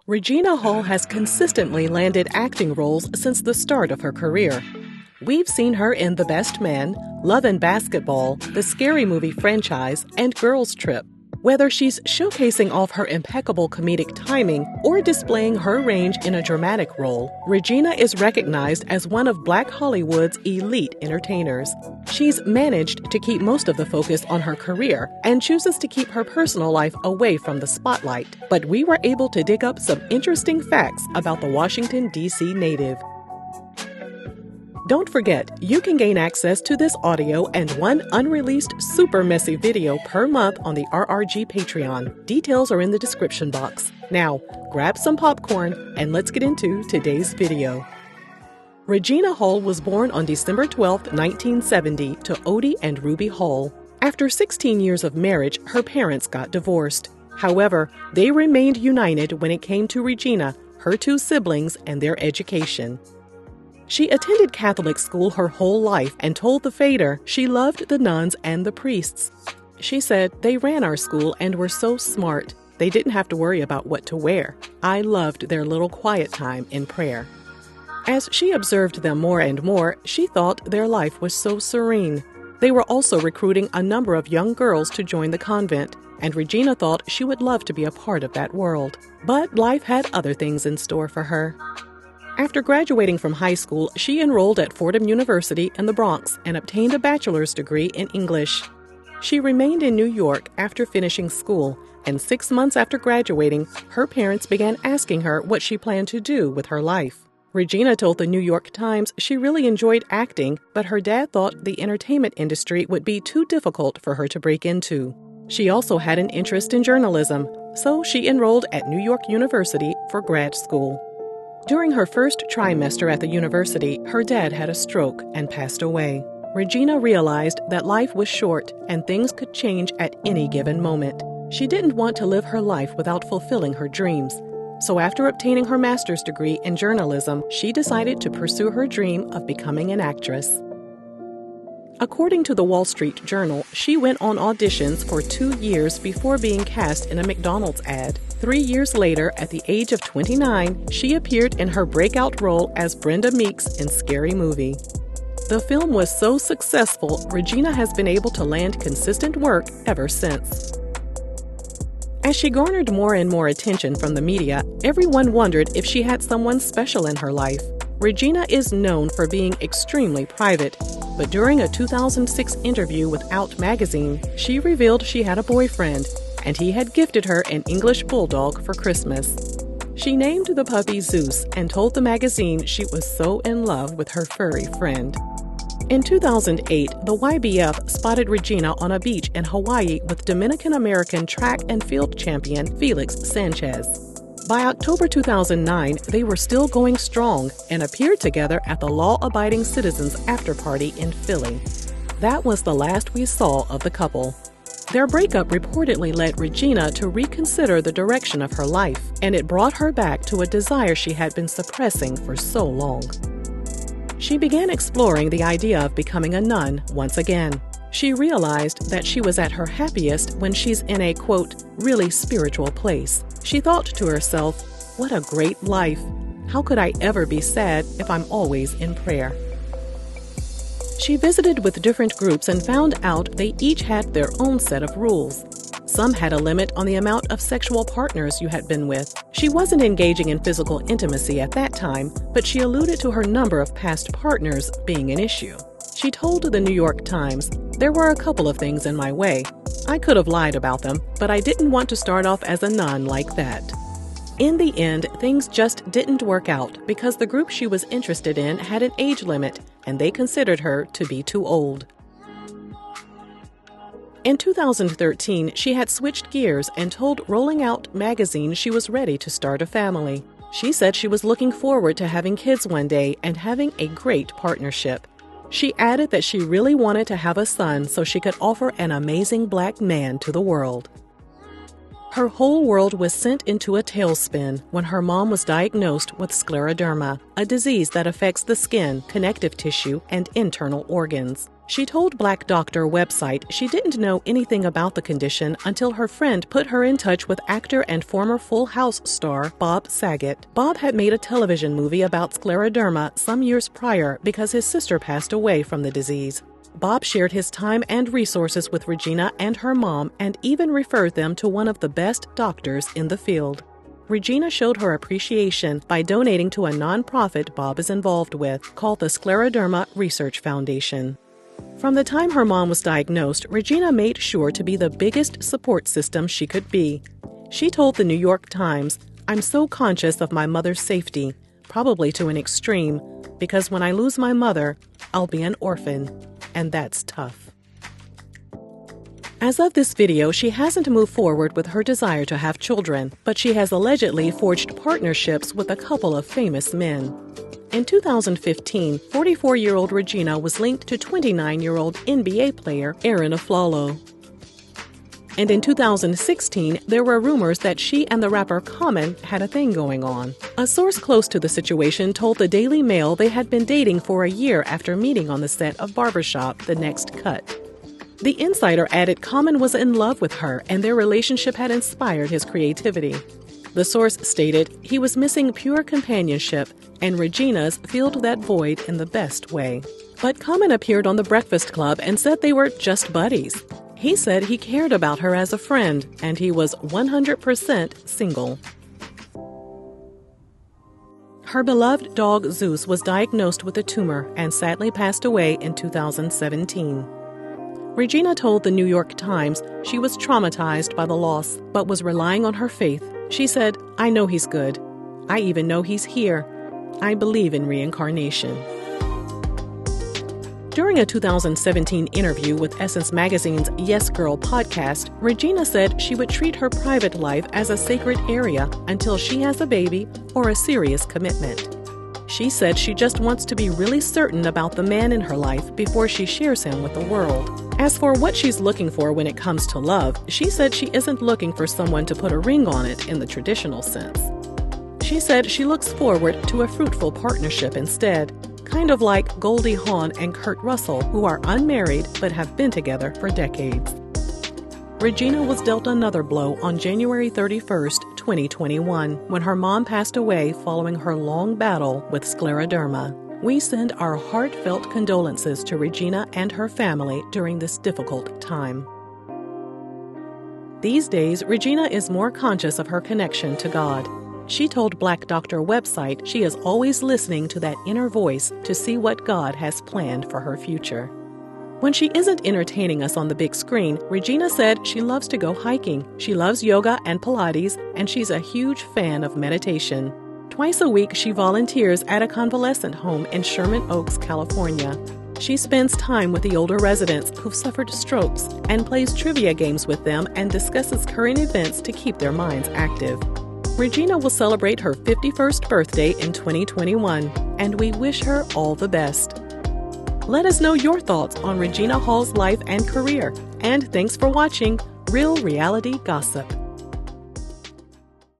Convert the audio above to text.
Regina Hall has consistently landed acting roles since the start of her career. We've seen her in The Best Man, Love and Basketball, the Scary Movie franchise, and Girls Trip. Whether she's showcasing off her impeccable comedic timing or displaying her range in a dramatic role, Regina is recognized as one of Black Hollywood's elite entertainers. She's managed to keep most of the focus on her career and chooses to keep her personal life away from the spotlight. But we were able to dig up some interesting facts about the Washington, D.C. native. Don't forget, you can gain access to this audio and one unreleased super messy video per month on the RRG Patreon. Details are in the description box. Now, grab some popcorn and let's get into today's video. Regina Hall was born on December 12, 1970 to Odie and Ruby Hall. After 16 years of marriage, her parents got divorced. However, they remained united when it came to Regina, her two siblings, and their education. She attended Catholic school her whole life and told the Fader she loved the nuns and the priests. She said, "They ran our school and were so smart. They didn't have to worry about what to wear. I loved their little quiet time in prayer." As she observed them more and more, she thought their life was so serene. They were also recruiting a number of young girls to join the convent, and Regina thought she would love to be a part of that world. But life had other things in store for her. After graduating from high school, she enrolled at Fordham University in the Bronx and obtained a bachelor's degree in English. She remained in New York after finishing school, and 6 months after graduating, her parents began asking her what she planned to do with her life. Regina told the New York Times she really enjoyed acting, but her dad thought the entertainment industry would be too difficult for her to break into. She also had an interest in journalism, so she enrolled at New York University for grad school. During her first trimester at the university, her dad had a stroke and passed away. Regina realized that life was short and things could change at any given moment. She didn't want to live her life without fulfilling her dreams. So after obtaining her master's degree in journalism, she decided to pursue her dream of becoming an actress. According to the Wall Street Journal, she went on auditions for 2 years before being cast in a McDonald's ad. 3 years later, at the age of 29, she appeared in her breakout role as Brenda Meeks in Scary Movie. The film was so successful, Regina has been able to land consistent work ever since. As she garnered more and more attention from the media, everyone wondered if she had someone special in her life. Regina is known for being extremely private, but during a 2006 interview with Out magazine, she revealed she had a boyfriend, and he had gifted her an English bulldog for Christmas. She named the puppy Zeus and told the magazine she was so in love with her furry friend. In 2008, the YBF spotted Regina on a beach in Hawaii with Dominican-American track and field champion Felix Sanchez. By October 2009, they were still going strong and appeared together at the Law-Abiding Citizens after-party in Philly. That was the last we saw of the couple. Their breakup reportedly led Regina to reconsider the direction of her life, and it brought her back to a desire she had been suppressing for so long. She began exploring the idea of becoming a nun once again. She realized that she was at her happiest when she's in a, quote, really spiritual place. She thought to herself, "What a great life. How could I ever be sad if I'm always in prayer?" She visited with different groups and found out they each had their own set of rules. Some had a limit on the amount of sexual partners you had been with. She wasn't engaging in physical intimacy at that time, but she alluded to her number of past partners being an issue. She told the New York Times, "There were a couple of things in my way. I could have lied about them, but I didn't want to start off as a nun like that." In the end, things just didn't work out because the group she was interested in had an age limit, and they considered her to be too old. In 2013, she had switched gears and told Rolling Out magazine she was ready to start a family. She said she was looking forward to having kids one day and having a great partnership. She added that she really wanted to have a son so she could offer an amazing Black man to the world. Her whole world was sent into a tailspin when her mom was diagnosed with scleroderma, a disease that affects the skin, connective tissue, and internal organs. She told Black Doctor website she didn't know anything about the condition until her friend put her in touch with actor and former Full House star Bob Saget. Bob had made a television movie about scleroderma some years prior because his sister passed away from the disease. Bob shared his time and resources with Regina and her mom and even referred them to one of the best doctors in the field. Regina showed her appreciation by donating to a nonprofit Bob is involved with called the Scleroderma Research Foundation. From the time her mom was diagnosed, Regina made sure to be the biggest support system she could be. She told the New York Times, "I'm so conscious of my mother's safety, probably to an extreme, because when I lose my mother, I'll be an orphan, and that's tough." As of this video, she hasn't moved forward with her desire to have children, but she has allegedly forged partnerships with a couple of famous men. In 2015, 44-year-old Regina was linked to 29-year-old NBA player Aaron Aflalo. And in 2016, there were rumors that she and the rapper Common had a thing going on. A source close to the situation told the Daily Mail they had been dating for a year after meeting on the set of Barbershop, The Next Cut. The insider added Common was in love with her and their relationship had inspired his creativity. The source stated he was missing pure companionship and Regina's filled that void in the best way. But Common appeared on The Breakfast Club and said they were just buddies. He said he cared about her as a friend and he was 100% single. Her beloved dog Zeus was diagnosed with a tumor and sadly passed away in 2017. Regina told the New York Times she was traumatized by the loss, but was relying on her faith. She said, "I know he's good. I even know he's here. I believe in reincarnation." During a 2017 interview with Essence Magazine's Yes Girl podcast, Regina said she would treat her private life as a sacred area until she has a baby or a serious commitment. She said she just wants to be really certain about the man in her life before she shares him with the world. As for what she's looking for when it comes to love, she said she isn't looking for someone to put a ring on it in the traditional sense. She said she looks forward to a fruitful partnership instead, kind of like Goldie Hawn and Kurt Russell, who are unmarried but have been together for decades. Regina was dealt another blow on January 31st, 2021, when her mom passed away following her long battle with scleroderma. We send our heartfelt condolences to Regina and her family during this difficult time. These days, Regina is more conscious of her connection to God. She told Black Doctor website she is always listening to that inner voice to see what God has planned for her future. When she isn't entertaining us on the big screen, Regina said she loves to go hiking. She loves yoga and Pilates, and she's a huge fan of meditation. Twice a week, she volunteers at a convalescent home in Sherman Oaks, California. She spends time with the older residents who've suffered strokes and plays trivia games with them and discusses current events to keep their minds active. Regina will celebrate her 51st birthday in 2021, and we wish her all the best. Let us know your thoughts on Regina Hall's life and career, and thanks for watching Real Reality Gossip.